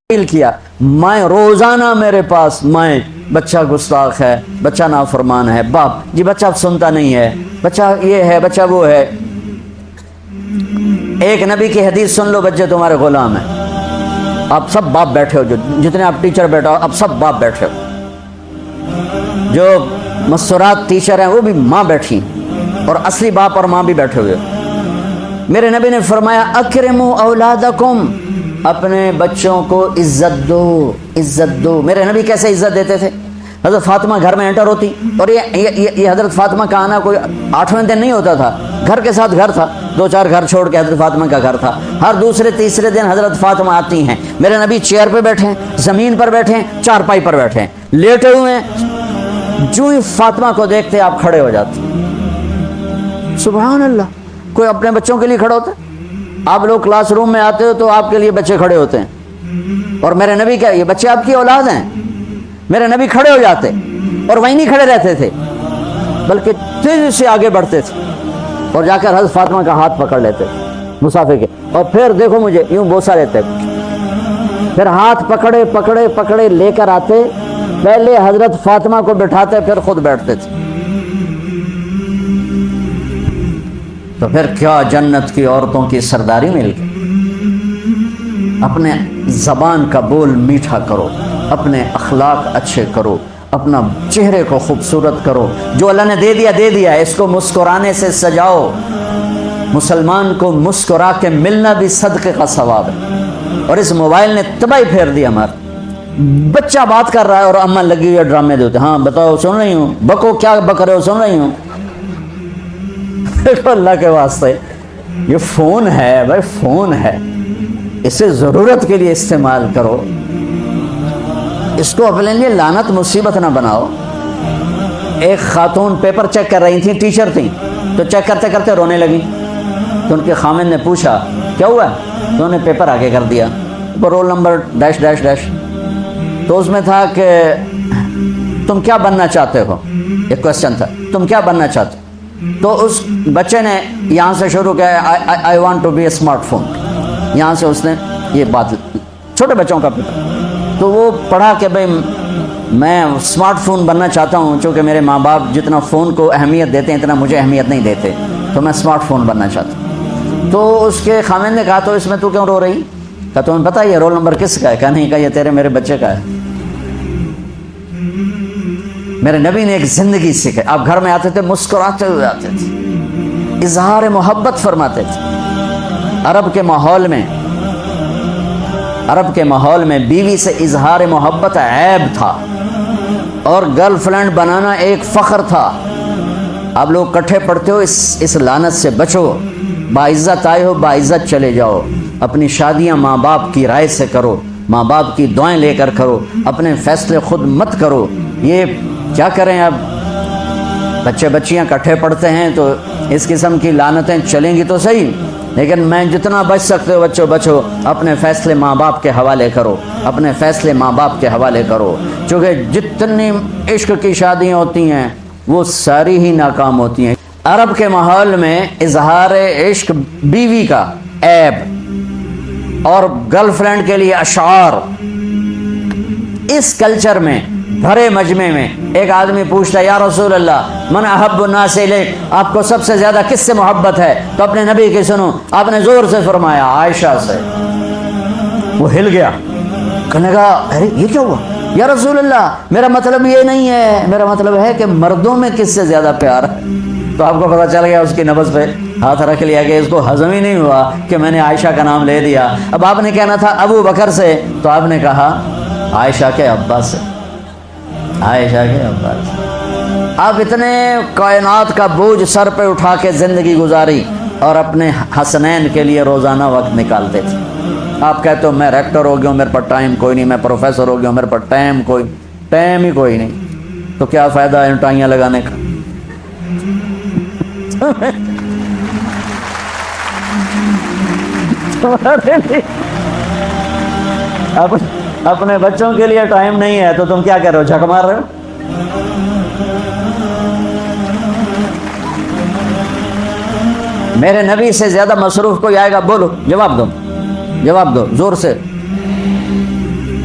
کیا میں روزانہ میرے پاس میں بچہ گستاخ ہے، بچہ نافرمان ہے، باپ جی بچہ سنتا نہیں ہے، بچہ یہ ہے، بچہ وہ ہے۔ ایک نبی کی حدیث سن لو، بچے تمہارے غلام ہیں۔ آپ سب باپ بیٹھے ہو، جو جتنے آپ ٹیچر بیٹھا ہو آپ سب باپ بیٹھے ہو، جو مستورات ٹیچر ہیں وہ بھی ماں بیٹھی، اور اصلی باپ اور ماں بھی بیٹھے ہوئے۔ میرے نبی نے فرمایا اکرموا اولادکم، اپنے بچوں کو عزت دو، عزت دو۔ میرے نبی کیسے عزت دیتے تھے؟ حضرت فاطمہ گھر میں انٹر ہوتی، اور یہ حضرت فاطمہ کا آنا کوئی 8ویں دن نہیں ہوتا تھا، گھر کے ساتھ گھر تھا، 2-4 گھر چھوڑ کے حضرت فاطمہ کا گھر تھا۔ ہر دوسرے تیسرے دن حضرت فاطمہ آتی ہیں، میرے نبی چیئر پہ بیٹھے ہیں، زمین پر بیٹھے ہیں، چارپائی پر بیٹھے ہیں، لیٹے ہوئے ہیں، جو ہی فاطمہ کو دیکھتے آپ کھڑے ہو جاتے۔ سبحان اللہ، کوئی اپنے بچوں کے لیے کھڑا ہوتا ہے؟ آپ لوگ کلاس روم میں آتے ہو تو آپ کے لیے بچے کھڑے ہوتے ہیں، اور میرے نبی کیا یہ بچے آپ کی اولاد ہیں؟ میرے نبی کھڑے ہو جاتے، اور وہیں نہیں کھڑے رہتے تھے بلکہ تیزی سے آگے بڑھتے تھے، اور جا کر حضرت فاطمہ کا ہاتھ پکڑ لیتے مسافر کے، اور پھر دیکھو مجھے یوں بوسہ لیتے، پھر ہاتھ پکڑے پکڑے پکڑے لے کر آتے، پہلے حضرت فاطمہ کو بٹھاتے پھر خود بیٹھتے تھے۔ تو پھر کیا جنت کی عورتوں کی سرداری مل گئی۔ اپنے زبان کا بول میٹھا کرو، اپنے اخلاق اچھے کرو، اپنا چہرے کو خوبصورت کرو، جو اللہ نے دے دیا دے دیا، اس کو مسکرانے سے سجاؤ۔ مسلمان کو مسکرا کے ملنا بھی صدقے کا ثواب ہے، اور اس موبائل نے تباہی پھیر دی ہمارا۔ بچہ بات کر رہا ہے اور اماں لگی ہوئی ڈرامے دیتے، ہاں بتاؤ سن رہی ہوں، بکو کیا بک رہے ہو، سن رہی ہوں۔ اللہ کے واسطے یہ فون ہے بھائی، فون ہے، اسے ضرورت کے لیے استعمال کرو، اس کو اپنے لیے لعنت مصیبت نہ بناؤ۔ ایک خاتون پیپر چیک کر رہی تھیں، ٹیچر تھیں، تو چیک کرتے کرتے رونے لگی، تو ان کے خامن نے پوچھا کیا ہوا؟ تو انہوں نے پیپر آگے کر دیا، roll number dash dash dash, تو اس میں تھا کہ تم کیا بننا چاہتے ہو، ایک کوشچن تھا، تم کیا بننا چاہتے ہو؟ تو اس بچے نے یہاں سے شروع کیا، I want to be a smart phone, یہاں سے اس نے یہ بات، چھوٹے بچوں کا پیپر، تو وہ پڑھا کہ بھئی میں اسمارٹ فون بننا چاہتا ہوں، چونکہ میرے ماں باپ جتنا فون کو اہمیت دیتے ہیں اتنا مجھے اہمیت نہیں دیتے، تو میں اسمارٹ فون بننا چاہتا ہوں۔ تو اس کے خامن نے کہا تو اس میں تو کیوں رو رہی؟ کہا تمہیں پتہ یہ رول نمبر کس کا ہے؟ کہا نہیں، کہا یہ تیرے میرے بچے کا ہے۔ میرے نبی نے ایک زندگی سکھائی، آپ گھر میں آتے تھے مسکراتے ہوئے آتے تھے، اظہار محبت فرماتے تھے۔ عرب کے ماحول میں بیوی سے اظہار محبت عیب تھا، اور گرل فرینڈ بنانا ایک فخر تھا۔ آپ لوگ کٹھے پڑتے ہو، اس لعنت سے بچو، باعزت آئے ہو باعزت چلے جاؤ۔ اپنی شادیاں ماں باپ کی رائے سے کرو، ماں باپ کی دعائیں لے کر کرو، اپنے فیصلے خود مت کرو۔ یہ کیا کریں، اب بچے بچیاں کٹھے پڑتے ہیں تو اس قسم کی لعنتیں چلیں گی تو صحیح، لیکن میں جتنا بچ سکتے ہو بچو بچو، اپنے فیصلے ماں باپ کے حوالے کرو، اپنے فیصلے ماں باپ کے حوالے کرو، چونکہ جتنی عشق کی شادیاں ہوتی ہیں وہ ساری ہی ناکام ہوتی ہیں۔ عرب کے ماحول میں اظہار عشق بیوی کا عیب، اور گرل فرینڈ کے لیے اشعار۔ اس کلچر میں بھرے مجمع میں ایک آدمی پوچھتا ہے یا رسول اللہ من احب الناس الیک، آپ کو سب سے زیادہ کس سے محبت ہے؟ تو اپنے نبی کی سنو، آپ نے زور سے فرمایا عائشہ سے۔ وہ ہل گیا، کہنے لگا ارے یہ کیا ہوا یا رسول اللہ، میرا مطلب یہ نہیں ہے، میرا مطلب ہے کہ مردوں میں کس سے زیادہ پیار ہے۔ تو آپ کو پتہ چل گیا، اس کی نبض پہ ہاتھ رکھ لیا کہ اس کو ہضم ہی نہیں ہوا کہ میں نے عائشہ کا نام لے دیا۔ اب آپ نے کہنا تھا ابو بکر سے، تو آپ نے کہا عائشہ کے ابا سے، عائشہ کے ابا سے۔ آپ اتنے کائنات کا بوجھ سر پہ اٹھا کے زندگی گزاری، اور اپنے حسنین کے لیے روزانہ وقت نکالتے تھے۔ آپ کہتے ہو میں ریکٹر ہو گیا ہوں، میرے پاس ٹائم کوئی نہیں، میں پروفیسر ہو گیا ہوں، میرے پاس ٹائم ہی کوئی نہیں، تو کیا فائدہ ہے ٹائیاں لگانے کا؟ اپنے بچوں کے لیے ٹائم نہیں ہے تو تم کیا کر رہے ہو، جھک مار رہے ہو؟ میرے نبی سے زیادہ مصروف کوئی آئے گا، بولو، جواب دو زور سے۔